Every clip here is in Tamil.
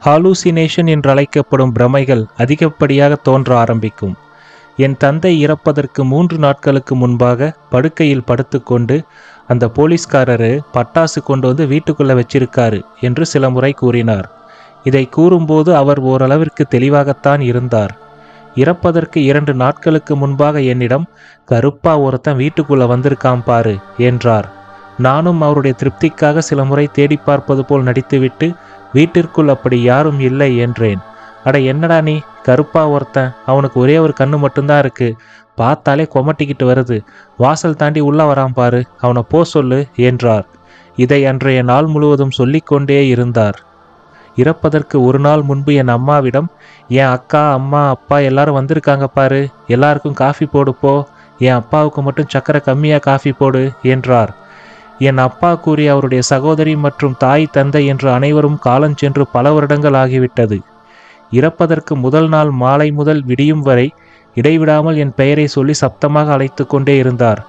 ஹாலூசினேஷன் என்றழைக்கப்படும் பிரமைகள் அதிகப்படியாக தோன்ற ஆரம்பிக்கும். என் தந்தை இறப்பதற்கு 3 நாட்களுக்கு முன்பாக படுக்கையில் படுத்துக்கொண்டு அந்த போலீஸ்காரரு பட்டாசு கொண்டு வந்து வீட்டுக்குள்ளே வச்சிருக்காரு என்று சில முறை கூறினார். இதை கூறும்போது அவர் ஓரளவிற்கு தெளிவாகத்தான் இருந்தார். இறப்பதற்கு 2 நாட்களுக்கு முன்பாக என்னிடம் கருப்பா ஒருத்தன் வீட்டுக்குள்ளே வந்திருக்கான் பாரு என்றார். நானும் அவருடைய திருப்திக்காக சில முறை தேடி பார்ப்பது போல் நடித்துவிட்டு வீட்டிற்குள் அப்படி யாரும் இல்லை என்றேன். அட என்னடா நீ, கருப்பா ஒருத்தன், அவனுக்கு ஒரே ஒரு கண்ணு மட்டும்தான் இருக்கு, பார்த்தாலே கொமட்டிக்கிட்டு வருது, வாசல் தாண்டி உள்ள வரான் பாரு, அவனை போ சொல்லு என்றார். இதை அன்றைய நாள் முழுவதும் சொல்லிக்கொண்டே இருந்தார். இறப்பதற்கு 1 நாள் முன்பு என் அம்மாவிடம், என் அக்கா அம்மா அப்பா எல்லாரும் வந்திருக்காங்க பாரு, எல்லாருக்கும் காஃபி போடு போ, என் அப்பாவுக்கு மட்டும் சக்கரை கம்மியாக காஃபி போடு என்றார். என் அப்பா கூறிய அவருடைய சகோதரி மற்றும் தாய் தந்தை என்று அனைவரும் காலஞ்சென்று பல வருடங்கள் ஆகிவிட்டது. இறப்பதற்கு முதல் நாள் மாலை முதல் விடியும் வரை இடைவிடாமல் என் பெயரை சொல்லி சப்தமாக அழைத்து கொண்டே இருந்தார்.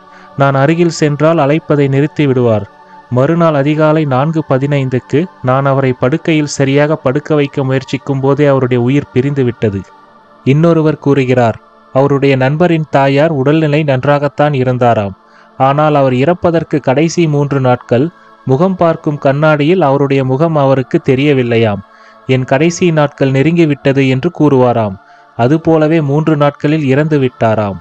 நான் அருகில் சென்றால் அழைப்பதை நிறுத்தி விடுவார். மறுநாள் அதிகாலை 4:15க்கு நான் அவரை படுக்கையில் சரியாக படுக்க வைக்க முயற்சிக்கும் போதே அவருடைய உயிர் பிரிந்து விட்டது. இன்னொருவர் கூறுகிறார், அவருடைய நண்பரின் தாயார் உடல்நிலை நன்றாகத்தான் இருந்தாராம். ஆனால் அவர் இறப்பதற்கு கடைசி 3 நாட்கள் முகம் பார்க்கும் கண்ணாடியில் அவருடைய முகம் அவருக்கு தெரியவில்லையாம். என் கடைசி நாட்கள் நெருங்கிவிட்டது என்று கூறுவாராம். அதுபோலவே 3 நாட்களில் இறந்து விட்டாராம்.